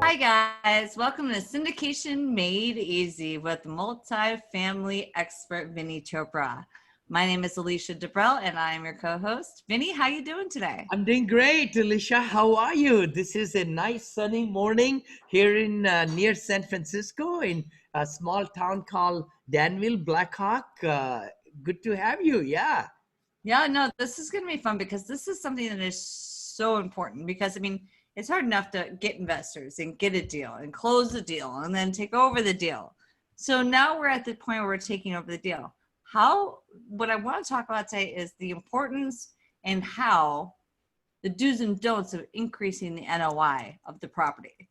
Hi guys, welcome to Syndication Made Easy with multi-family expert Vinney Chopra. My name is Alicia Debrell and I am your co-host. Vinney, how you doing today? I'm doing great, Alicia. How are you? This is a nice sunny morning here in near San Francisco in a small town called Danville, Blackhawk. Good to have you. Yeah. Yeah, no, this is going to be fun because this is something that is so important because it's hard enough to get investors and get a deal and close the deal and then take over the deal. So now we're at the point where we're taking over the deal. What I want to talk about today is the importance and how the do's and don'ts of increasing the NOI of the property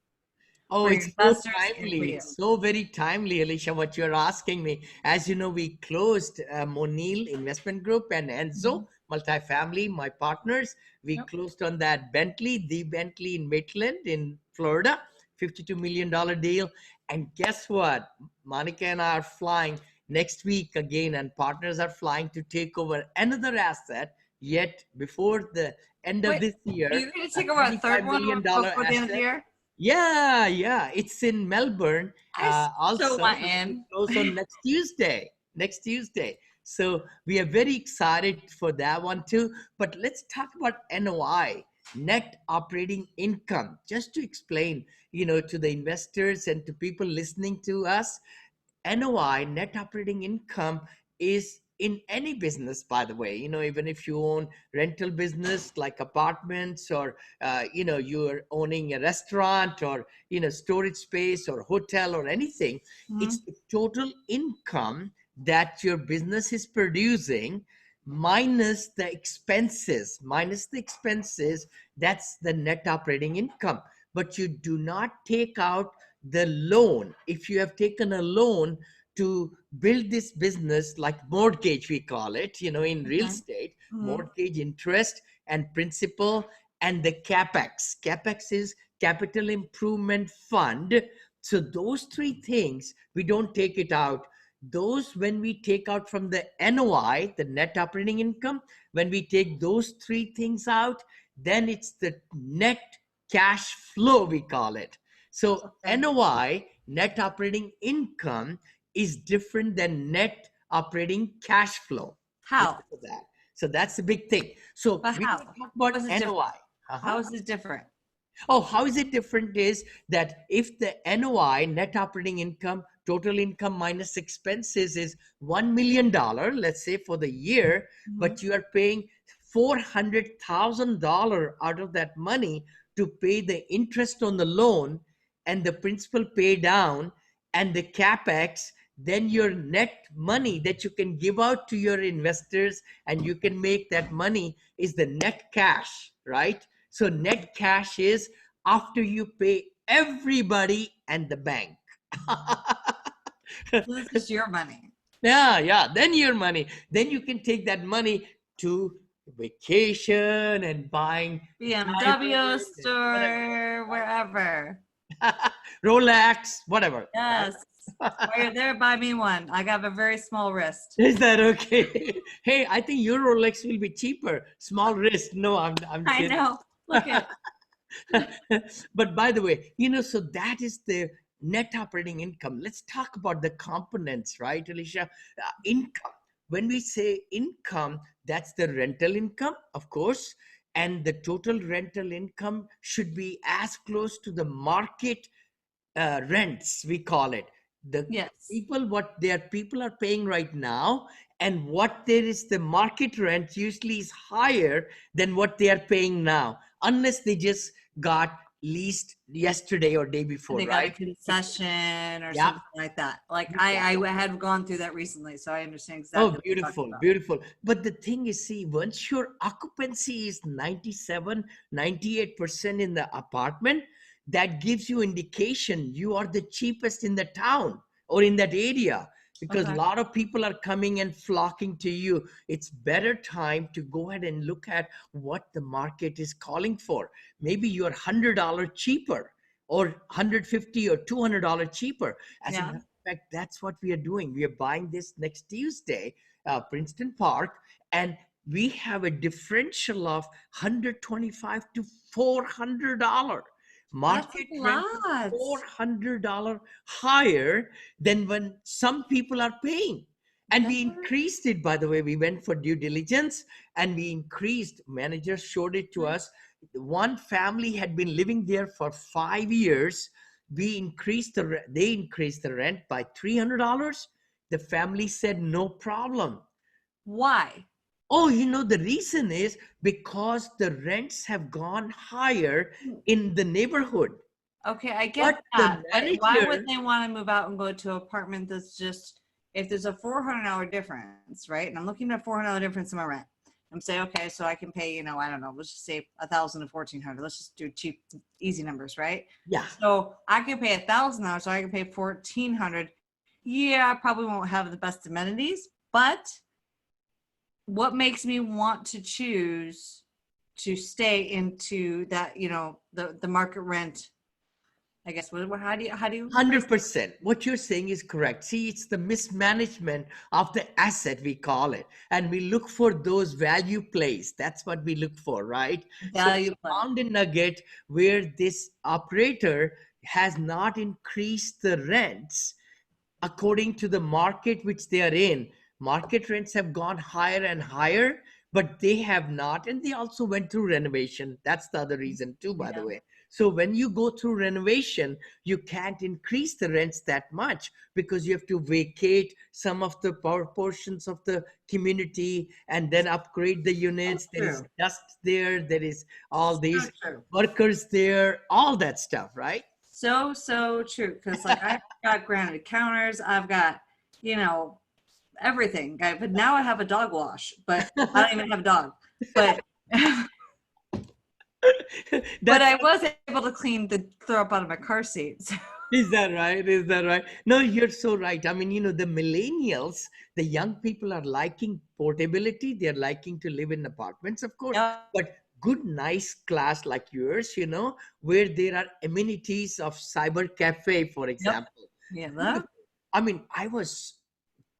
Oh, for your it's so investors and for timely. you. It's so very timely, Alicia, what you're asking me. As you know, we closed Monil Investment Group and Enzo Mhm. Multifamily, my partners. We Yep. closed on that the Bentley in Maitland in Florida, $52 million deal. And guess what? Monica and I are flying next week again, and partners are flying to take over another asset yet before the end of Wait, this are year, you going to a take over a third $35 one million before the end of the asset. year? Yeah, it's in Melbourne. I so Also, want we in. close on next Tuesday. Next Tuesday. So we are very excited for that one too. But let's talk about NOI, net operating income, just to explain, to the investors and to people listening to us. NOI, net operating income, is in any business, by the way. Even if you own rental business like apartments, or you're owning a restaurant, or storage space or hotel or anything, it's Mhm. the total income that your business is producing minus the expenses. That's the net operating income. But you do not take out the loan. If you have taken a loan to build this business, like mortgage, we call it, in real Okay. estate, Mhm. mortgage, interest and principal, and the capex is capital improvement fund. So those three things, we don't take it out. Those, when we take out from the NOI, the net operating income, when we take those three things out, then it's the net cash flow, we call it. So Okay. NOI, net operating income, is different than net operating cash flow. How? Remember that. So that's the big thing. So But we're going to how? talk How about is it different? NOI. How Uh-huh. is it different? Oh, how is it different is that if the NOI, net operating income, total income minus expenses, is $1 million, let's say for the year, Mhm. but you are paying $400,000 out of that money to pay the interest on the loan and the principal pay down and the capex, then your net money that you can give out to your investors and you can make that money is the net cash, right? So net cash is after you pay everybody and the bank. So this is your money. Yeah. Then your money. Then you can take that money to vacation and buying BMW diamonds and whatever. store, wherever. Rolex, whatever, right? Yes. While you're there, buy me one. I got a very small wrist. Is that okay? Hey, I think your Rolex will be cheaper. Small wrist. No, I'm I kidding. know. Look at But by the way, so that is the net operating income. Let's talk about the components, right, Alicia? Income. When we say income, that's the rental income, of course, and the total rental income should be as close to the market rents, we call it. The yes. people, what their people are paying right now, and what there is the market rent usually is higher than what they are paying now, unless they just got leased yesterday or day And before, they got a right? concession or Yeah. something like that. Like Yeah. I had gone through that recently, so I understand Oh, exactly what you're talking beautiful, about. beautiful. But the thing is, see, once your occupancy is 97, 98% in the apartment, that gives you indication you are the cheapest in the town or in that area, because a Okay. lot of people are coming and flocking to you. It's better time to go ahead and look at what the market is calling for. Maybe you're $100 cheaper or 150 or $200 cheaper. As a Yeah. matter of fact, that's what we are doing. We are buying this next Tuesday, Princeton Park, and we have a differential of 125 to $400. That's Market a rent is lot. $400 higher than when some people are paying. And we That- increased it, by the way. We went for due diligence and we increased. Manager showed it to us. One family had been living there for 5 years. They increased the rent by $300. The family said no problem. Why? Oh, the reason is because the rents have gone higher in the neighborhood. Okay, I But get the that, but why would manager, they want to move out and go to an apartment that's just, if there's a $400 difference, right? And I'm looking at $400 difference in my rent. I'm saying, okay, so I can pay, I don't know, let's just say 1,000 to 1,400. Let's just do cheap, easy numbers, right? yeah, So I can pay $1,000, so I can pay 1,400. Yeah, I probably won't have the best amenities, but what makes me want to choose to stay into that, the market rent? I guess how do you phrase it? 100%. What you're saying is correct. See, it's the mismanagement of the asset, we call it. And we look for those value plays. That's what we look for, right? So Value we play? found a nugget where this operator has not increased the rents according to the market which they are in. Market rents have gone higher and higher, but they have not. And they also went through renovation. That's the other reason, too, by the Yeah. way. So when you go through renovation, you can't increase the rents that much because you have to vacate some of the power portions of the community and then upgrade the So units. There is true. dust there. There is all So these true. workers there, all that stuff, right? So true. Because like I've got granite counters, I've got, you know, everything. But now I have a dog wash, but I don't even have a dog. But but That's I was able to clean the throw up out of my car seats. Is that right? Is that right? No, you're so right. I mean, the millennials, the young people are liking portability. They're liking to live in apartments, of course, Yep. but good, nice class like yours, where there are amenities of cyber cafe, for Yep. example. Yeah. I mean, I was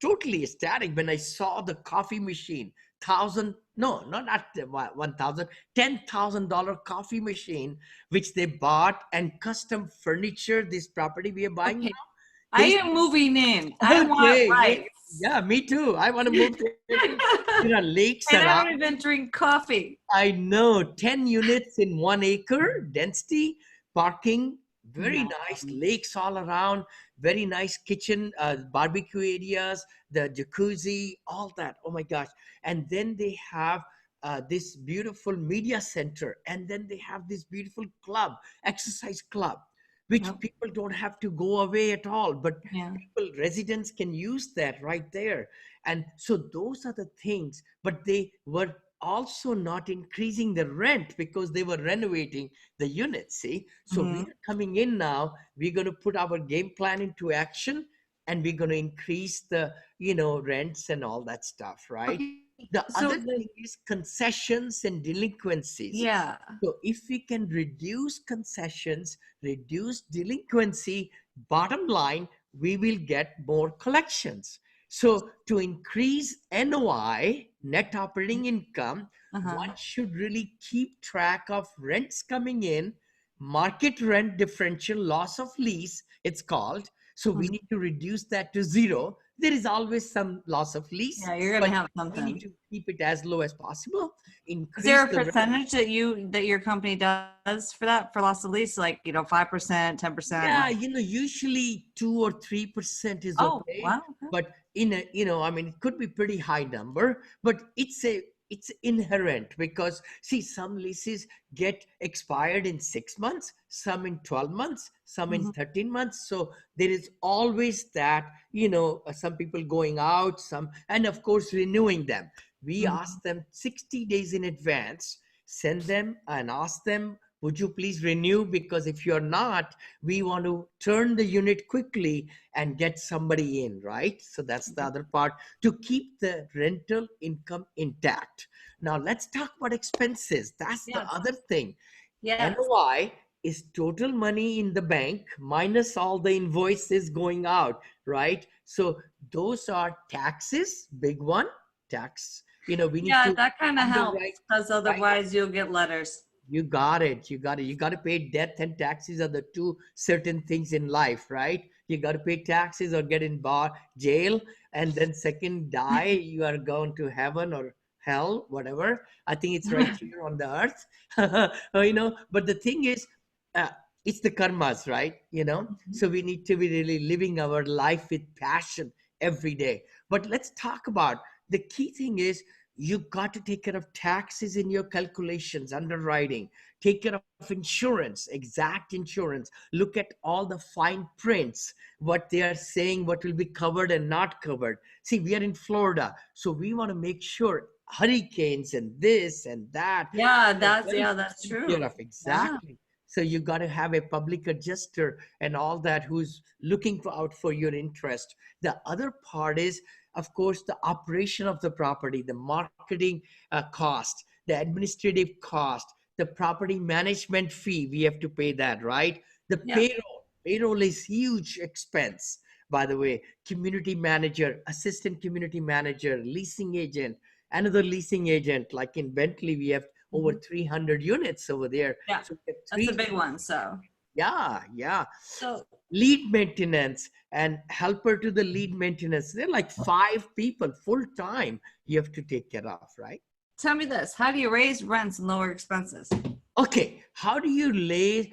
totally ecstatic when I saw the coffee machine. Thousand, no, not at 1,000, $10,000 coffee machine, which they bought and custom furniture. This property we are buying now. Okay. I They am moving in. I want okay, yeah, rights. yeah, me too. I want to move there too. There are lakes And I around. don't even drink coffee. I know 10 units in 1 acre density, parking, very No. nice lakes all around, very nice kitchen, barbecue areas, the jacuzzi, all that. Oh my gosh. And then they have this beautiful media center, and then they have this beautiful club, exercise club, which Nope. people don't have to go away at all, but Yeah. people, residents can use that right there. And so those are the things, but they were also not increasing the rent because they were renovating the units. See, so we Mhm. are coming in now. We're going to put our game plan into action, and we're going to increase the rents and all that stuff, right? Okay. The So other thing is concessions and delinquencies. yeah. So if we can reduce concessions, reduce delinquency, bottom line, we will get more collections. So to increase NOI, net operating income, Uh-huh. one should really keep track of rents coming in, market rent differential, loss of lease, it's called. So we Mhm. need to reduce that to zero. There is always some loss of lease, Yeah, you're gonna but have we need something. to keep it as low as possible, Is there increase a the rent. percentage that your company does for that, for loss of lease? Like, 5%, 10%? Yeah, usually 2 or 3% is Oh, okay, wow. Okay. but I mean, it could be pretty high number, but it's inherent because see, some leases get expired in 6 months, some in 12 months, some in Mhm. 13 months. So there is always that, some people going out, some, and of course renewing them. We Mhm. ask them 60 days in advance, send them and ask them, would you please renew? Because if you're not, we want to turn the unit quickly and get somebody in, right? So that's the other part, to keep the rental income intact. Now let's talk about expenses. That's the Yes. other thing. Yes. NOI is total money in the bank minus all the invoices going out, right? So those are taxes, big one, tax. We need Yeah, to that kind of underwrite, helps because right? otherwise you'll get letters. You got it. You got it. You got to pay death and taxes are the two certain things in life, right? You got to pay taxes or get in jail, and then second die. You are going to heaven or hell, whatever. I think it's right here on the earth, But the thing is, uh, it's the karmas, right? So we need to be really living our life with passion every day. But let's talk about the key thing is you got to take care of taxes in your calculations, underwriting, take care of insurance, exact insurance, look at all the fine prints, what they are saying, what will be covered and not covered. See, we are in Florida, so we want to make sure hurricanes and this and that. Yeah, are that's well yeah, that's taken true. care of. Yeah. Exactly. So you got to have a public adjuster and all that who's looking out for your interest. The other part is, of course, the operation of the property, the marketing cost, the administrative cost, the property management fee. We have to pay that, right? The Yeah. payroll is huge expense. By the way, community manager, assistant community manager, leasing agent, another leasing agent. Like in Bentley, we have over 300 units over there. Yeah. So we have That's a three. big one. So Yeah. so Lead maintenance and helper to the lead maintenance. They're like 5 people full time you have to take care of, right? tell me this. How do you raise rents and lower expenses? Okay, how do you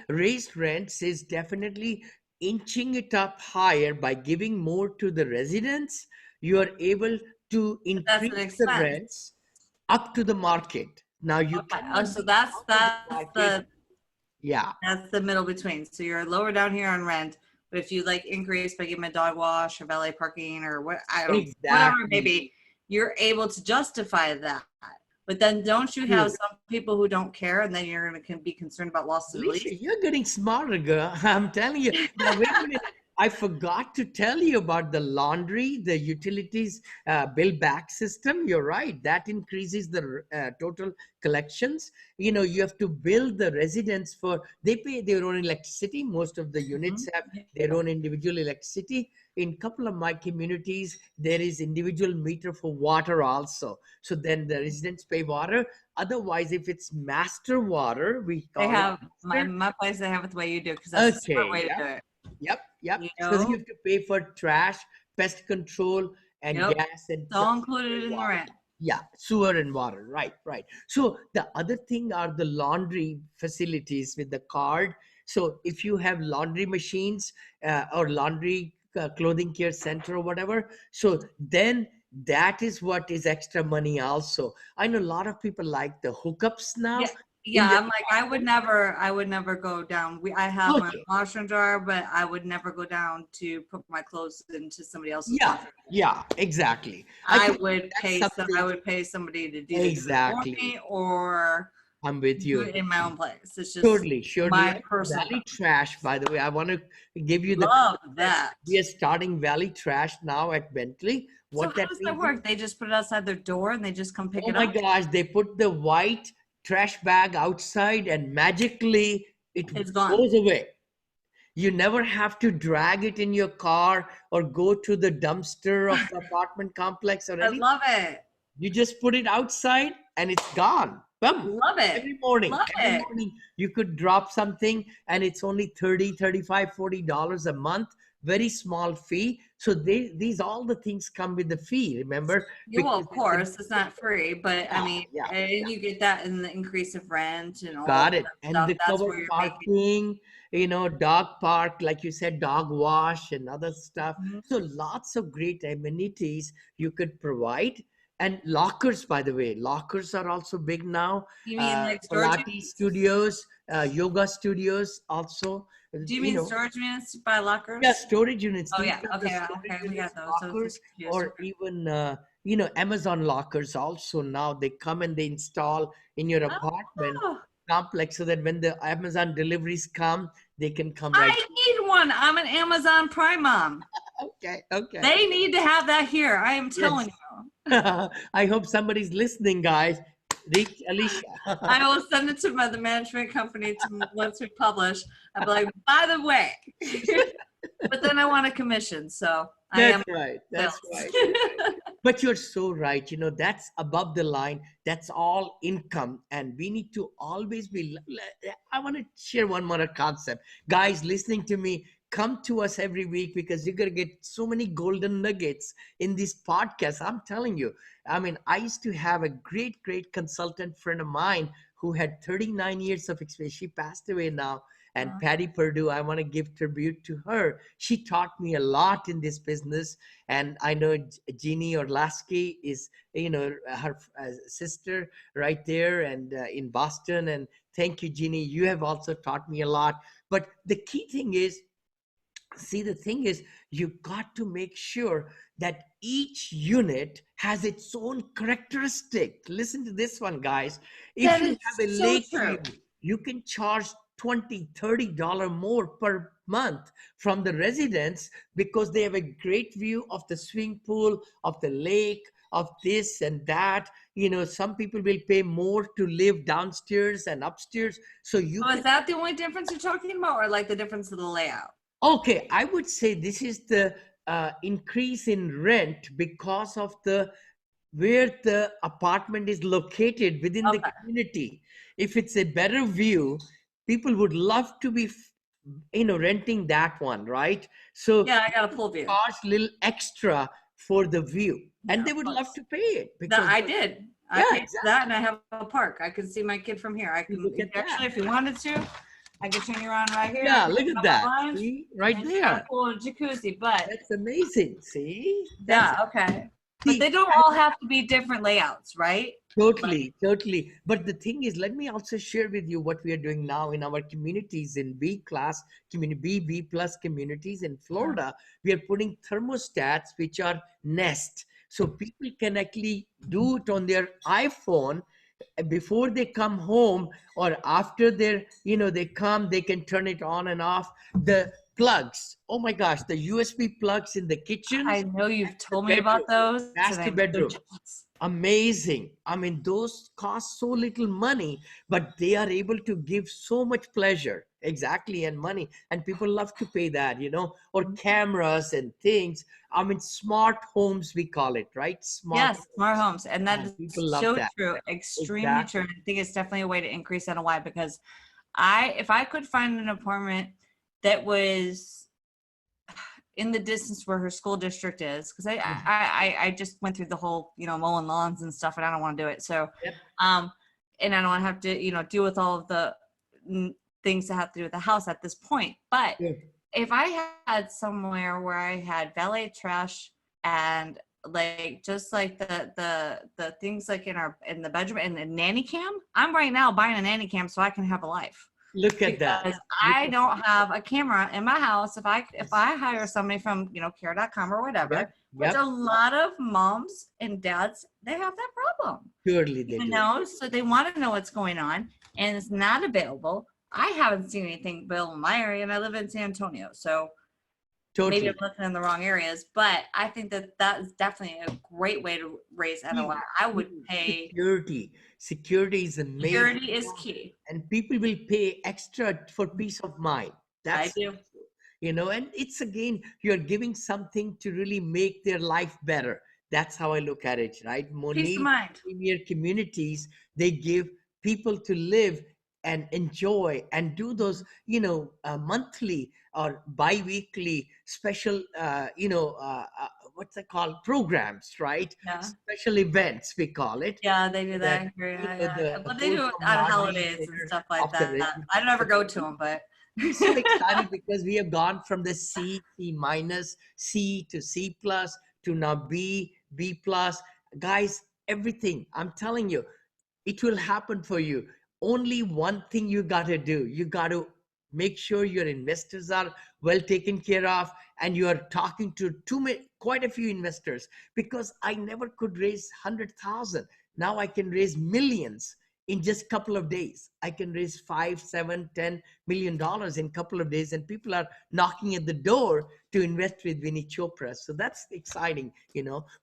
raise rents is definitely inching it up higher by giving more to the residents. You are able to But that's an increase the expense. rents up to the market. Now you Okay. Oh, cannot so be that's out of the that's market. the Yeah, that's the middle between. So you're lower down here on rent, but if you like increase by giving a dog wash or valet parking or what I don't whatever it may exactly. be, you're able to justify that. But then don't you have True. some people who don't care and then you're gonna be concerned about loss of lease? Alicia, you're getting smarter, girl. I'm telling you. Now, wait a minute. I forgot to tell you about the laundry, the utilities bill back system. You're right. That increases the total collections. You have to bill the residents they pay their own electricity. Most of the units have their own individual electricity. In a couple of my communities, there is individual meter for water also. So then the residents pay water. Otherwise, if it's master water, we They call it have master. my place. They have it the way you do because that's the smart Okay, way to yep, do it. yep. You Because you know, have to pay for trash, pest control, and yep, gas and it's all included in the water. rent. Yeah, sewer and water. Right. So the other thing are the laundry facilities with the card. So if you have laundry machines or laundry clothing care center or whatever, so then that is what is extra money also. I know a lot of people like the hookups Yeah, now in yeah. their I'm like, I would never go down. I have my okay. washer and dryer, but I would never go down to put my clothes into somebody else's Yeah, washer. yeah, exactly. I I think would that's pay some. I something would pay somebody to either do it for exactly. me or I'm with do you. it in my own place. It's just Surely. my personal Valley preference. Trash, by the way, I want to give you the Love context. that. We are starting Valley Trash now at Bentley. So What how that does that means is, work? They just put it outside their door and they just come pick oh it my up. gosh, they put the white trash bag outside and magically it It's gone. goes away. You never have to drag it in your car or go to the dumpster of the apartment complex or I anything. love it. You just put it outside and it's gone. Boom. Love it. Love Every it. morning you could drop something and it's only 30, 35, $40 a month. Very small fee. So these all the things come with the fee, remember? You well, Because of course, it's not free, but I yeah, mean, yeah, and yeah. you get that in the increase of rent and all of Got it. that And stuff. the That's covered where you're making. parking, dog park, like you said, dog wash and other stuff. Mhm. So lots of great amenities you could provide. And lockers, by the way, lockers are also big now. You mean like storage Pilates units? studios, yoga studios also, Do you you mean know, storage units by yeah, lockers? storage units. Oh These yeah. are the Okay. storage Okay. We units, got those. So lockers, just yes. or even Amazon lockers. Also now they come and they install in your apartment Oh, complex so that when the Amazon deliveries come, they can come right. I need one. I'm an Amazon Prime mom. Okay. They need to have that here. I am telling Yes. you. I hope somebody's listening, guys. Reach Alicia. I will send it to the management company to once we publish. I'll be like, by the way, but then I want a commission, so I That's am right. That's right. sales. But you're so right. That's above the line. That's all income. And we need to always be. I want to share one more concept. Guys listening to me, come to us every week because you're going to get so many golden nuggets in this podcast. I'm telling you. I mean, I used to have a great, great consultant friend of mine who had 39 years of experience. She passed away now. And Patty Purdue, I want to give tribute to her. She taught me a lot in this business. And I know Jeannie Orlasky is, her sister right there and in Boston. And thank you, Jeannie. You have also taught me a lot. But the key thing is, the thing is, you got to make sure that each unit has its own characteristic. Listen to this one, guys. If That you is have a so lake true. view, you can charge $20-$30 more per month from the residents because they have a great view of the swimming pool, of the lake, of this and that. Some people will pay more to live downstairs and upstairs. So Is that the only difference you're talking about, or like the difference of the layout? Okay, I would say this is the increase in rent because of where the apartment is located within the community. If it's a better view, people would love to be, renting that one, right? So Yeah, I got a pool view. charge a little extra for the view, and they would love to pay it because I did. I paid for that, and I have a park. I can see my kid from here. I can actually, if you wanted to, I could turn you around right here. Yeah, look at that. See, right there. Pool and jacuzzi, but that's amazing. See? Okay. But they don't all have to be different layouts, right? Totally. But the thing is, let me also share with you what we are doing now in our communities in B plus communities in Florida. We are putting thermostats, which are Nest. So people can actually do it on their iPhone before they come home or after they come, they can turn it on and off. The plugs, oh my gosh, the USB plugs in the kitchen. I know you've told me about those. Master bedroom. Amazing. I mean, those cost so little money, but they are able to give so much pleasure. Exactly. And money. And people love to pay that, or cameras and things. I mean, smart homes, we call it, right? Smart homes. And that is so true. Extremely true. I think it's definitely a way to increase NOI because if I could find an apartment that was in the distance where her school district is, because I just went through the whole, mowing lawns and stuff, and I don't want to do it. So, and I don't have to, deal with all of the things that have to do with the house at this point. But if I had somewhere where I had valet trash and just like the things like in the bedroom and the nanny cam, I'm right now buying a nanny cam so I can have a life. Look at that. I don't have a camera in my house. If I hire somebody from, care.com or whatever, which a lot of moms and dads, they have that problem. Surely they do. So they want to know what's going on and it's not available. I haven't seen anything available in my area and I live in San Antonio. So maybe I'm looking in the wrong areas, but I think that is definitely a great way to raise NOI. I would pay. Security is amazing. Security is key. And people will pay extra for peace of mind. I do. And it's again, you're giving something to really make their life better. That's how I look at it, right? Peace of mind. Premier communities, they give people to live and enjoy and do those, monthly or bi-weekly special, what's it called? Programs, right? Yeah. Special events, we call it. Yeah, they do that. But they do it on holidays and stuff like that. I never go to them, but. We're so excited because we have gone from the C minus, C to C plus to now B plus. Guys, everything, I'm telling you, it will happen for you. Only one thing you got to do. You got to make sure your investors are well taken care of and you are talking to quite a few investors because I never could raise 100,000. Now I can raise millions in just a couple of days. I can raise $5, $7, $10 million in a couple of days and people are knocking at the door to invest with Vinney Chopra. So that's exciting,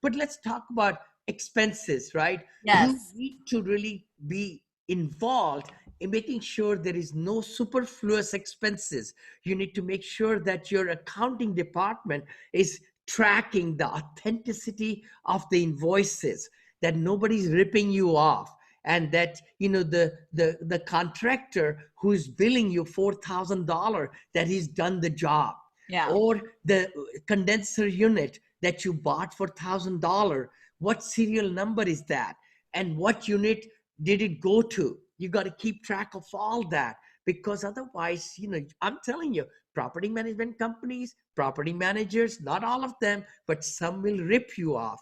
But let's talk about expenses, right? Yes. You need to really be involved in making sure there is no superfluous expenses. You need to make sure that your accounting department is tracking the authenticity of the invoices, that nobody's ripping you off, and that the contractor who's billing you $4,000, that he's done the job, Yeah. or the condenser unit that you bought for $1,000, what serial number is that, and what unit did it go to? You got to keep track of all that, because otherwise, I'm telling you, property management companies, property managers, not all of them, but some will rip you off.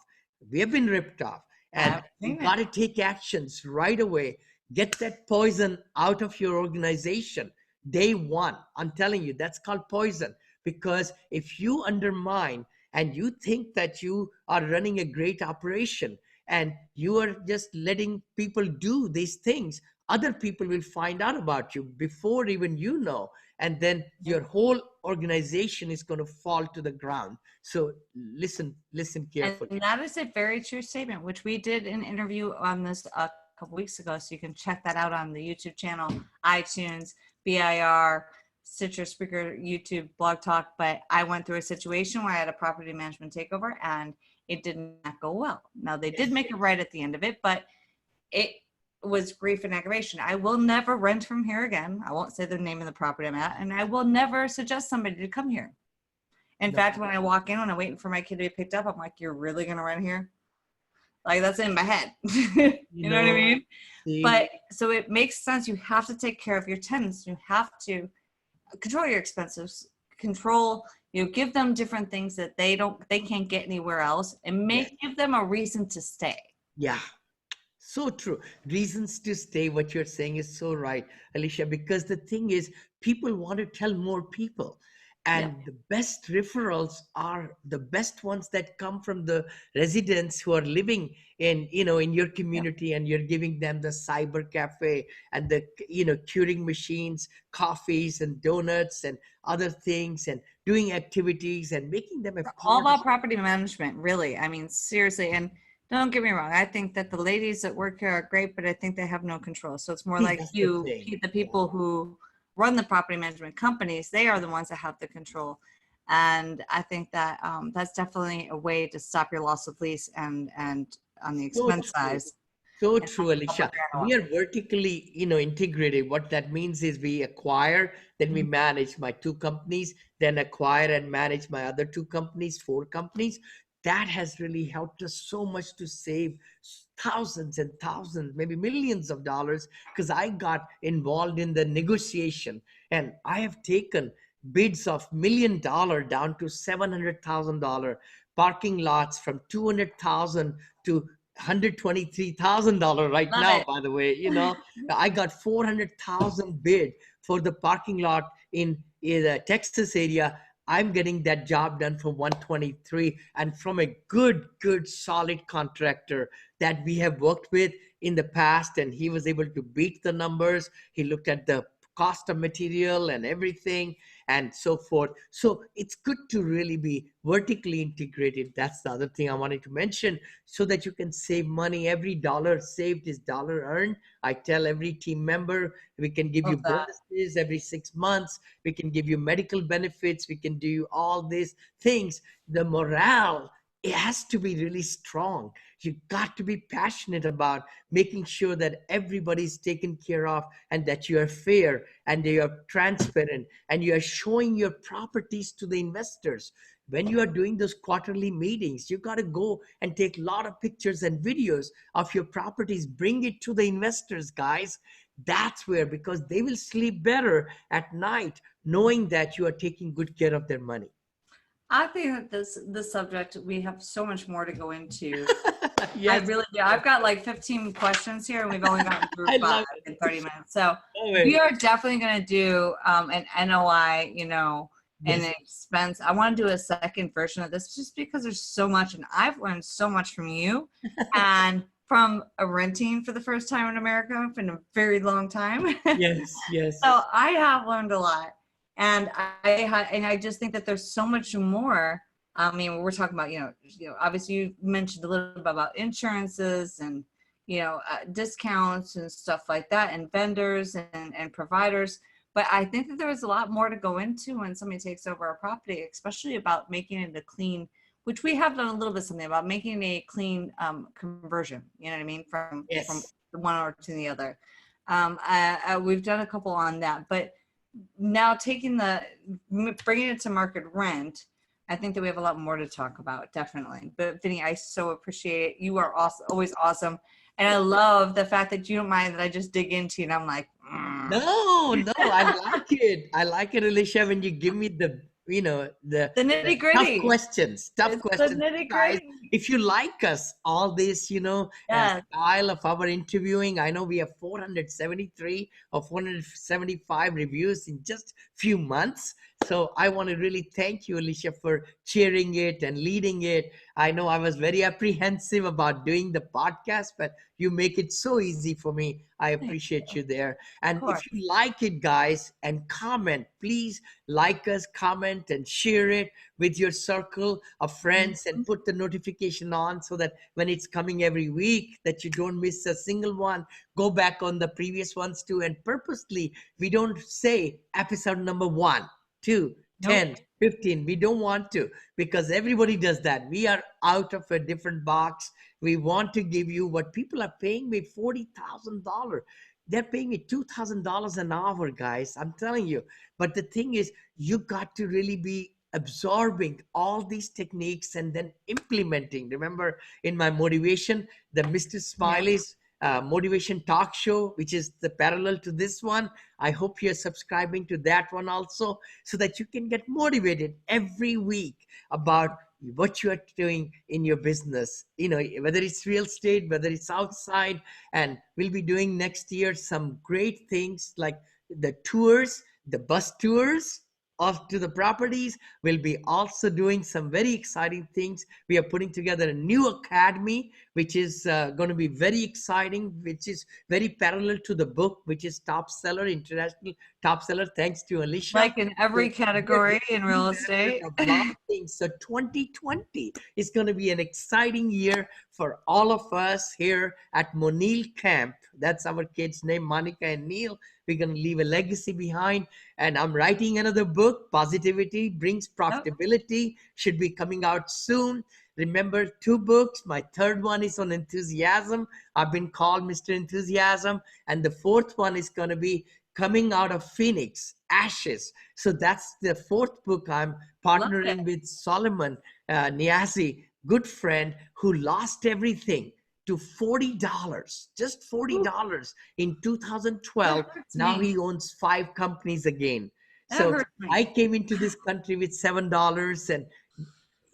We have been ripped off, and I've you seen it. got to take actions right away. Get that poison out of your organization day one. I'm telling you, that's called poison, because if you undermine and you think that you are running a great operation and you are just letting people do these things, other people will find out about you before even you know, and then your whole organization is going to fall to the ground. So listen carefully. And that is a very true statement, which we did an interview on this a couple weeks ago. So you can check that out on the YouTube channel, iTunes, BIR, Stitcher, Speaker, YouTube, Blog Talk. But I went through a situation where I had a property management takeover and it did not go well. Now they did make it right at the end of it, but it was grief and aggravation. I will never rent from here again. I won't say the name of the property I'm at, and I will never suggest somebody to come here. In fact, when I walk in, when I'm waiting for my kid to be picked up, I'm like, you're really going to rent here? Like, that's in my head. You know what I mean? See, But so it makes sense. You have to take care of your tenants. You have to control your expenses, give them different things that they can't get anywhere else, and give them a reason to stay. yeah. So true. Reasons to stay, what you're saying is so right, Alicia, because the thing is, people want to tell more people. And the best referrals are the best ones that come from the residents who are living in your community, and you're giving them the cyber cafe and the, curing machines, coffees and donuts and other things, and doing activities and making them a part all about of property management, really. I mean, seriously. And don't get me wrong, I think that the ladies that work here are great, but I think they have no control. So it's more See, like that's you, thing. the people who run the property management companies, they are the ones that have the control. And I think that that's definitely a way to stop your loss of lease and on the So expense true. side. So And true, help with Alicia. your NOI. We are vertically, integrated. What that means is we acquire, then we manage my two companies, then acquire and manage my other two companies, four companies. That has really helped us so much to save thousands and thousands, maybe millions of dollars, because I got involved in the negotiation, and I have taken bids of $1 million down to $700,000, parking lots from 200,000 to $123,000 right Love now, it. by the way. I got 400,000 bid for the parking lot in the Texas area. I'm getting that job done for 123, and from a good solid contractor that we have worked with in the past, and he was able to beat the numbers. He looked at the cost of material and everything and so forth. So it's good to really be vertically integrated. That's the other thing I wanted to mention, so that you can save money. Every dollar saved is dollar earned. I tell every team member, we can give you Love that. bonuses every 6 months. We can give you medical benefits. We can do all these things. The morale, it has to be really strong. You got to be passionate about making sure that everybody's taken care of, and that you are fair and you are transparent and you are showing your properties to the investors. When you are doing those quarterly meetings, you got to go and take a lot of pictures and videos of your properties. Bring it to the investors, guys. That's where, because they will sleep better at night knowing that you are taking good care of their money. I think that this subject, we have so much more to go into. I Yes, really do. I've got like 15 questions here, and we've only gotten through I 5 love in it. 30 minutes. So Love we it. are definitely going to do an NOI, an Yes. expense. I want to do a second version of this just because there's so much, and I've learned so much from you and from renting for the first time in America in a very long time. Yes. Yes. So I have learned a lot, and I just think that there's so much more. I mean, we're talking about, obviously you mentioned a little bit about insurances and, discounts and stuff like that, and vendors and providers. But I think that there is a lot more to go into when somebody takes over a property, especially about making it a clean, which we have done a little bit something about, making a clean conversion. You know what I mean? From Yes. the one owner to the other. We've done a couple on that, but now bringing it to market rent, I think that we have a lot more to talk about, definitely. But Vinney, I so appreciate it. You are awesome, always awesome. And I love the fact that you don't mind that I just dig into you and I'm like, No, no, I like it. I like it, Alicia, when you give me the, you know, the the nitty tough gritty. questions, tough It's the questions. nitty Guys, gritty. if you like us, all this, Yeah. style of our interviewing, I know we have 473 or 475 reviews in just few months. So I want to really thank you, Alicia, for cheering it and leading it. I know I was very apprehensive about doing the podcast, but you make it so easy for me. I Thank appreciate you. you there. Of And course. if you like it, guys, and comment, please like us, comment, and share it with your circle of friends Mhm. and put the notification on so that when it's coming every week, that you don't miss a single one. Go back on the previous ones too. And purposely, we don't say episode number 1, 2, Nope. 10, 15. We don't want to, because everybody does that. We are out of a different box. We want to give you what people are paying me $40,000. They're paying me $2,000 an hour, guys. I'm telling you. But the thing is, you got to really be absorbing all these techniques and then implementing. Remember, in my motivation, the Mr. Yeah. Smiley's motivation talk show, which is the parallel to this one. I hope you're subscribing to that one also, so that you can get motivated every week about what you are doing in your business, whether it's real estate, whether it's outside. And we'll be doing next year some great things like the tours, the bus tours off to the properties. We'll be also doing some very exciting things. We are putting together a new academy, which is going to be very exciting, which is very parallel to the book, which is top seller, international top seller, thanks to Alicia. Like in So every we're category in do real that with estate. a lot of things. So 2020 is going to be an exciting year for all of us here at Monil Camp. That's our kids' name, Monica and Neil. We're going to leave a legacy behind. And I'm writing another book, Positivity Brings Yep. Profitability, should be coming out soon. Remember, 2 books. My third one is on enthusiasm. I've been called Mr. Enthusiasm. And the 4th one is going to be coming out of Phoenix, Ashes. So that's the 4th book. I'm Love it. partnering with Solomon Niazi, good friend, who lost everything to $40, just Ooh, $40 in that 2012. hurts Now me. he owns 5 companies again. That So hurts me. I came into this country with $7, and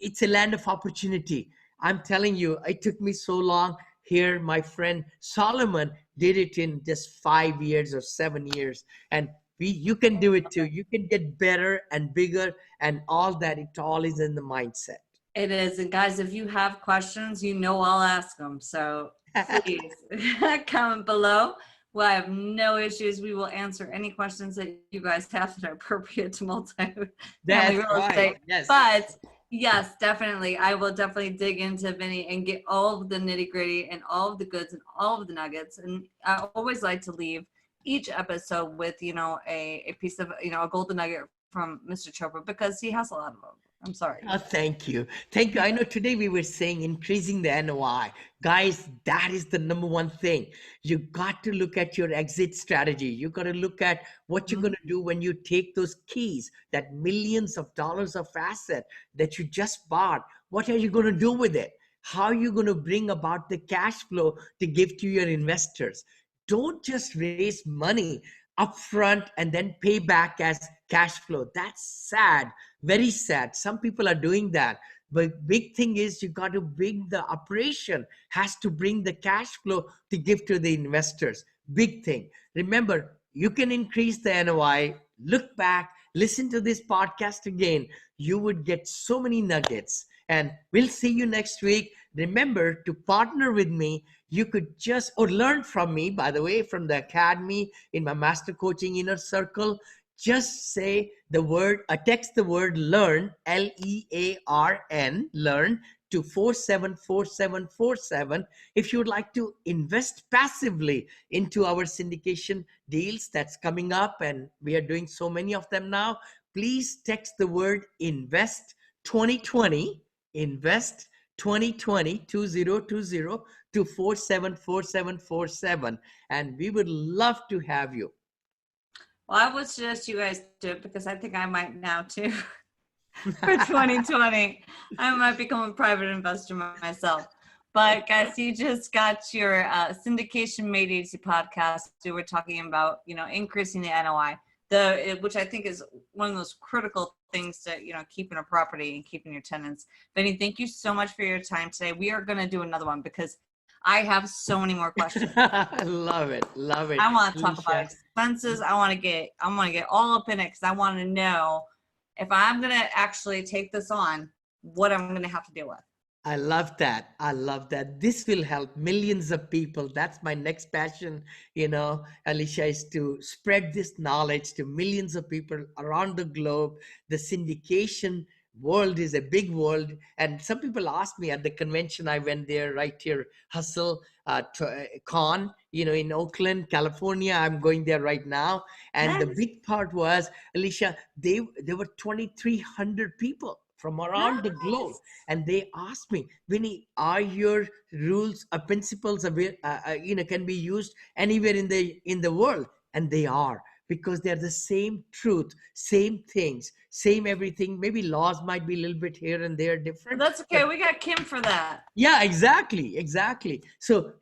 it's a land of opportunity. I'm telling you, it took me so long. Here, my friend Solomon did it in just 5 years or 7 years. And you can do it too. You can get better and bigger, and all that. It all is in the mindset. It is. And guys, if you have questions, I'll ask them. So please comment below. Well, I have no issues. We will answer any questions that you guys have that are appropriate to multi-family That's real right. estate. Yes. But yes, definitely. I will definitely dig into Vinney and get all of the nitty gritty and all of the goods and all of the nuggets. And I always like to leave each episode with, a piece of, a golden nugget from Mr. Chopra, because he has a lot of them. I'm sorry. Oh, thank you. Thank you. I know today we were saying increasing the NOI. Guys, that is the number one thing. You got to look at your exit strategy. You got to look at what you're going to do when you take those keys, that millions of dollars of asset that you just bought. What are you going to do with it? How are you going to bring about the cash flow to give to your investors? Don't just raise money upfront and then pay back as cash flow. That's sad, very sad. Some people are doing that. But big thing is, you got to bring the operation, has to bring the cash flow to give to the investors. Big thing. Remember, you can increase the NOI. Look back, listen to this podcast again. You would get so many nuggets. And we'll see you next week. Remember to partner with me. You could just, or learn from me, by the way, from the academy in my master coaching inner circle. Just say the word, text the word learn, Learn, learn to 474747. If you would like to invest passively into our syndication deals that's coming up, and we are doing so many of them now, please text the word invest 2020 invest 2020 to 474747, and we would love to have you. Well, I would suggest you guys do it because I think I might now too. For 2020, I might become a private investor myself. But guys, you just got your Syndication Made Easy podcast. We were talking about, increasing the NOI, which I think is one of those critical things to, keeping a property and keeping your tenants. Vinney, thank you so much for your time today. We are going to do another one because I have so many more questions. Love it. I want to talk about expenses. I want to get all up in it because I want to know if I'm going to actually take this on, what I'm going to have to deal with. I love that. This will help millions of people. That's my next passion, Alicia, is to spread this knowledge to millions of people around the globe. The syndication world is a big world. And some people asked me at the convention, I went there right here, Hustle Con, in Oakland, California. I'm going there right now. And Nice. The big part was, Alicia, there were 2,300 people from around the globe. And they asked me, Vinney, are your rules or principles can be used anywhere in the world? And they are, because they're the same truth, same things, same everything. Maybe laws might be a little bit here and there different. That's okay. We got Kim for that. Yeah, exactly. So,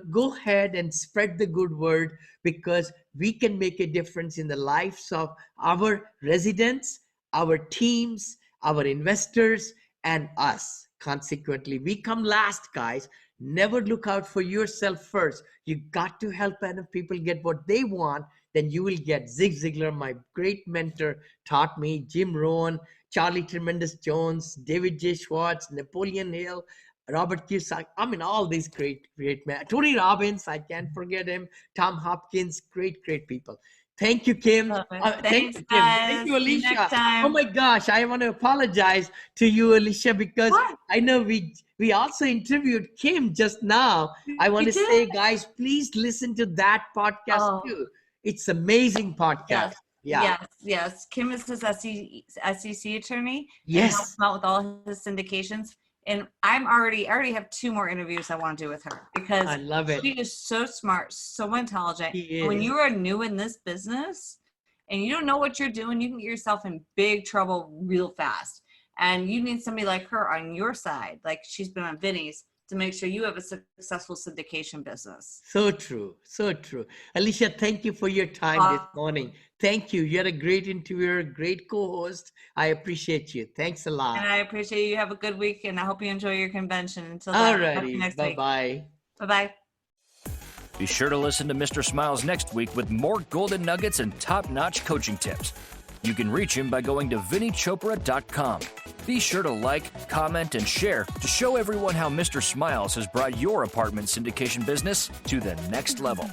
go ahead and spread the good word, because we can make a difference in the lives of our residents, our teams, our investors, and us. Consequently, we come last, guys. Never look out for yourself first. You got to help enough people get what they want, then you will get. Zig Ziglar, my great mentor, taught me. Jim Rohn, Charlie Tremendous Jones, David J. Schwartz, Napoleon Hill, Robert Cusack. all these great men. Tony Robbins, I can't forget him. Tom Hopkins, great people. Thank you, Kim. Thanks, Kim. guys. Thank you, See you Alicia. next time. Oh my gosh, I want to apologize to you, Alicia, because What? I know we also interviewed Kim just now. I want to say, guys, please listen to that podcast too. It's amazing podcast. Yes. Kim is his SEC attorney. Yes. And helps him out with all his syndications. And I already have 2 more interviews I want to do with her, because I love it. She is so smart, so intelligent. She When is. you are new in this business and you don't know what you're doing, you can get yourself in big trouble real fast. And you need somebody like her on your side, like she's been on Vinney's, to make sure you have a successful syndication business. So true. Alicia, thank you for your time this morning. Thank you. You're a great interviewer, great co-host. I appreciate you. Thanks a lot. And I appreciate you. Have a good week, and I hope you enjoy your convention. Until then, Alrighty. next week. Bye-bye. Bye-bye. Be sure to listen to Mr. Smiles next week with more golden nuggets and top-notch coaching tips. You can reach him by going to VinneyChopra.com. Be sure to like, comment, and share to show everyone how Mr. Smiles has brought your apartment syndication business to the next level.